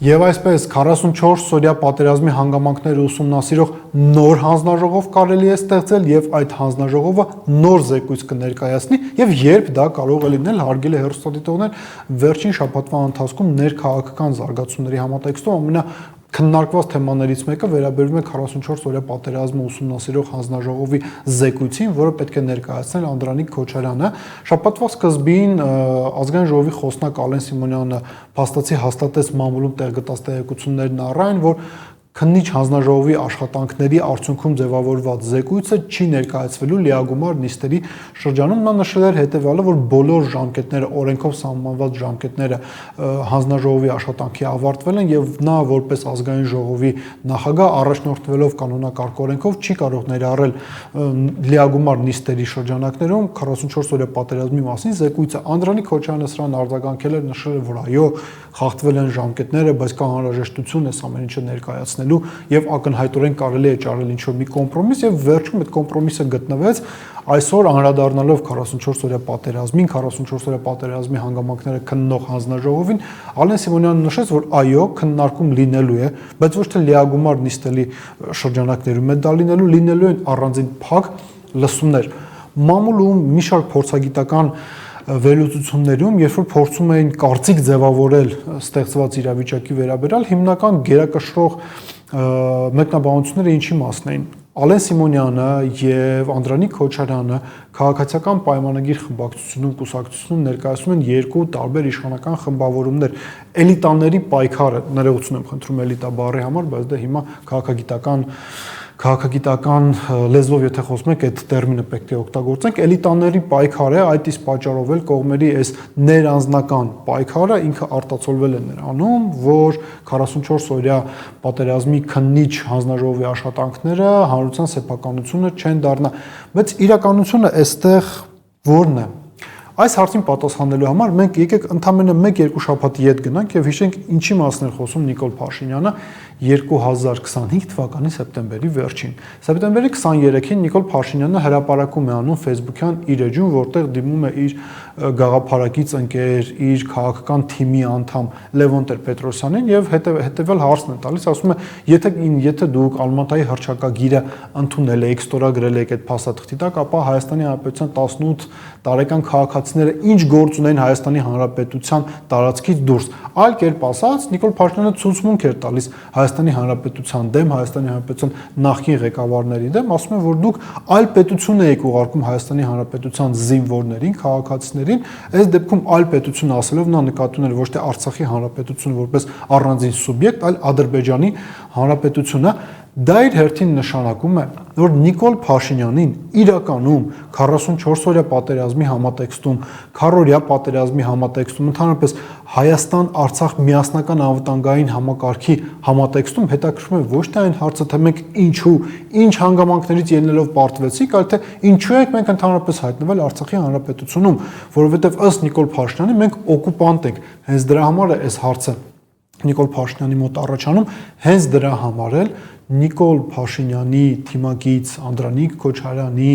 Եվ այսպես 44 օրյա պատերազմի հանգամանքները ուսումնասիրող նոր հանձնաժողով կարելի է ստեղծել եւ այդ հանձնաժողովը նոր զեկույց կներկայացնի եւ երբ դա կարող է լինել, հարգելի հեռուստադիտողներ, վերջին շաբաթվա ընթացքում ներքաղաքական զարգացումների համատեքստում քննարկված թեմաներից մեկը վերաբերում է 44 օրյա պատերազմը ուսումնասիրող հանձնաժողովի զեկույցին, որը պետք է ներկայացնել Անդրանիկ Քոչարյանը։ Շաբաթվա սկզբին ազգային ժողովի խոսնակ Ալեն Սիմոնյանը փաստացի հաստատեց մամուլում տեղգտած տեղեկություններն առայն, որ քննիչ հանձնաժողովի աշխատանքների արդյունքում ձևավորված զեկույցը չի ներկայացվելու լիագումար նիստերի շրջանում։ Նա նշել էր հետևյալը, որ բոլոր ժամկետները, օրենքով սահմանված ժամկետները հանձնաժողովի աշխատանքի ավարտվել են եւ նա որպես ազգային ժողովի նախագահ առաջնորդվելով կանոնակարգ օրենքով չի կարող ներառել լիագումար նիստերի շրջանակներում 44 օրյա պատերազմի մասին զեկույցը։ Անդրանիկ Քոչարյանը սրան արձագանքել էր, նշել էր, որ այո, խախտվել են ժամկետները, բայց կա անհրաժեշտություն այս ամեն ինչը ներկայացնել եւ ակնհայտորեն կարելի է ճարել ինչ-որ մի կոմպրոմիս եւ վերջում այդ կոմպրոմիսը գտնվեց այսօր անդրադառնալով 44 օրյա պատերազմին, 44 օրյա պատերազմի հանգամանքները քննող հանձնաժողովին, Ալեն Սիմոնյանը նշեց, որ այո, քննարկում լինելու է, բայց ոչ թե լիագումար նիստերի շրջանակներում է դա լինելու են առանձին փակ լսումներ։ Մամուլում մի շարք փորձագիտական վերլուծություններում, երբ որ փորձում էին կարծիք ձևավորել ստեղծված իրավիճակի վերաբերյալ, հիմնական գերակշռող մեկնաբանությունները ինչի մասն էին։ Ալեն Սիմոնյանը եւ Անդրանիկ Քոչարյանը քաղաքացիական պայմանագիր խմբակցությունում կուսակցությունում ներկայացնում են երկու տարբեր իշխանական խմբավորումներ։ Էլիտաների պայքարը, ներողություն եմ խնդրում էլիտա բառի համար, բայց դա հիմա քաղաքագիտական լեզվով եթե խոսում ենք, այդ տերմինը պետք է օգտագործենք, էլիտաների պայքարը, այդ իսկ պատճառով էլ կողմերի այս ներանձնական պայքարը ինքը արտացոլվել է նրանում, որ 44 օրյա պատերազմի քննիչ հանձնաժողովի աշխատանքները հանրության սեփականությունը չեն դառնա, բայց իրականությունը այստեղ ո՞րն է։ Այս հարցին պատասխանելու համար մենք եկեք ընդամենը 1-2 շաբաթ ետ գնանք եւ հիշենք ինչի մասին էր խոսում Նիկոլ Փաշինյանը 2025 թվականի սեպտեմբերի վերջին։ Սեպտեմբերի 23-ին Նիկոլ Փաշինյանը հրապարակում է անում Facebook-յան իր էջում, որտեղ դիմում է իր գաղափարակից ընկեր, իր քաղաքական թիմի անդամ Լևոն Տեր-Պետրոսյանին եւ հետեւյալ հարցն է տալիս, ասում է, եթե դուք Ալմատայի հռչակագիրը ընդունել եք, ստորագրել եք այդ փաստաթղթի տակ, ապա Հայաստանի Հանրապետության 18 տարեկան քաղաքացիները ինչ գործ ունեն Հայաստանի Հանրապետության տարածքից դուրս։ Այլ կերպ ասած, Նիկոլ Փաշինյանը ցուցմունք էր տալիս Հայաստանի Հանրապետության դեմ, Հայաստանի Հանրապետության նախկին ղեկավարների դեմ, ասում են, որ դուք այլ պետություն եք ուղարկում Հայաստանի Հանրապետության զինվորներին, քաղաքացիներին, այս դեպքում այլ պետություն ասելով նա նկատի ուներ ոչ թե Արցախի Հանրապետությունը որպես առանձին սուբյեկտ, այլ Ադրբեջանի Հանրապետությունը։ Դա իր հերթին նշանակում է, որ Նիկոլ Փաշինյանին իրականում 44 օրյա պատերազմի համատեքստում, քառօրյա պատերազմի համատեքստում, ընդհանրապես Հայաստան-Արցախ միասնական անվտանգային համակարգի համատեքստում հետաքրքրում է ոչ թե այն հարցը, թե մենք ինչու, ինչ հանգամանքներից ելնելով պարտվեցինք, այլ թե ինչու ենք մենք ընդհանրապես հայտնվել Արցախի Հանրապետությունում, որովհետև ըստ Նիկոլ Փաշինյանի մենք օկուպանտ ենք, հենց դրա համար է այս հարցը Նիկոլ Փաշինյանի մոտ առաջանում, հենց դրա համար էլ Նիկոլ Փաշինյանի թիմակից Անդրանիկ Քոչարյանի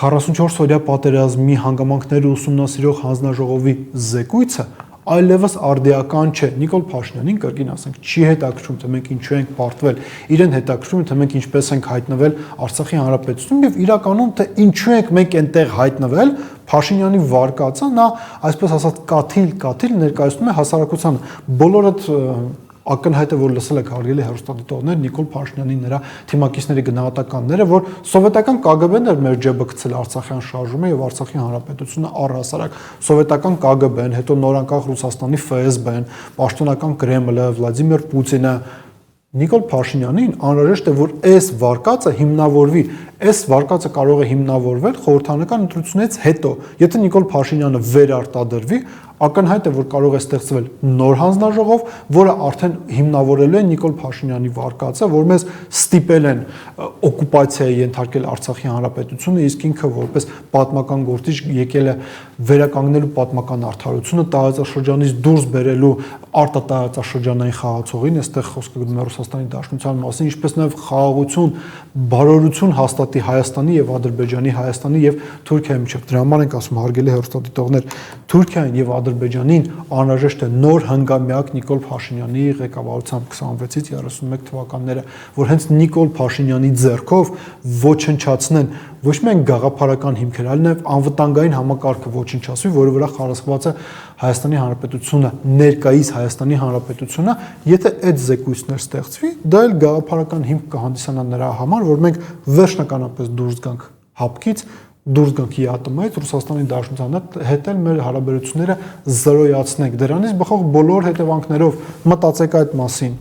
44 օրյա պատերազմի հանգամանքները ուսումնասիրող հանձնաժողովի զեկույցը այլևս արդիական չէ։ Նիկոլ Փաշինյանին կրկին ասենք, չի հետաքրքրում, թե մենք ինչու ենք պարտվել, իրեն հետաքրքրում է, թե մենք ինչպես ենք հայտնվել Արցախի Հանրապետությունում եւ իրականում թե ինչու ենք մենք այնտեղ հայտնվել, Փաշինյանի վարկածը նա, այսպես ասած, կաթիլ ներկայացնում է հասարակությանը։ Բոլորը ակնհայտ է, որ լսել եք հարգելի հեռուստադիտողներ Նիկոլ Փաշինյանի նրա թիմակիցների գնահատականները, որ սովետական KGB-ն էր մեր ջեբը գցել Արցախյան շարժումը եւ Արցախի Հանրապետությունը առհասարակ սովետական KGB-ն, հետո նորանկախ Ռուսաստանի ՖՍԲ-ն, պաշտոնական Կրեմլը, Վլադիմիր Պուտինը Նիկոլ Փաշինյանին անհրաժեշտ է, որ այս վարկածը հիմնավորվի, այս վարկածը կարող է հիմնավորվել խորհրդարանական ընտրությունից հետո, եթե Նիկոլ Փաշինյանը վերարտադրվի, ակնհայտ է, որ կարող է ստեղծվել նոր հանձնաժողով, որը արդեն հիմնավորելու է Նիկոլ Փաշինյանի վարկածը, որ մեզ ստիպել են օկուպացիայի ենթարկել Արցախի Հանրապետությունը, իսկ ինքը որպես պատմական գործիչ եկել է վերականգնելու պատմական արդարությունը, տարածաշրջանից դուրս բերելու արտատարածաշրջանային խաղացողին, այստեղ խոսքը գնում է Ռուսաստանի Դաշնության մասին, ինչպես նաև խաղաղություն, բարօրություն հաստատի Հայաստանի եւ Ադրբեջանի, Հայաստանի եւ Թուրքիայի միջեւ։ Դրա համար ենք ասում, հարգելի հեռուստադիտողներ, Թուրքիային եւ Ադրբեջանին անհրաժեշտ է նոր հնգամյակ Նիկոլ Փաշինյանի ղեկավարությամբ 26-ից 31 թվականները, որ հենց Նիկոլ Փաշինյանի ձեռքով ոչնչացնեն ոչ միայն գաղափարական հիմքեր, այլ նաև անվտանգային համակարգը ոչնչացվի, որի վրա խարսխված է Հայաստանի Հանրապետությունը, ներկայիս Հայաստանի Հանրապետությունը, եթե այդ զեկույցներ ստեղծվի, դա էլ գաղափարական հիմք կհանդիսանա նրա համար, որ մենք վերջնականապես դուրս գանք հապկից, դուրս գանք ԵԱՏՄ-ից, Ռուսաստանի Դաշնության հետ էլ մեր հարաբերությունները զրոյացնենք։ Դրանից բխող բոլոր հետևանքներով մտածեք այդ մասին։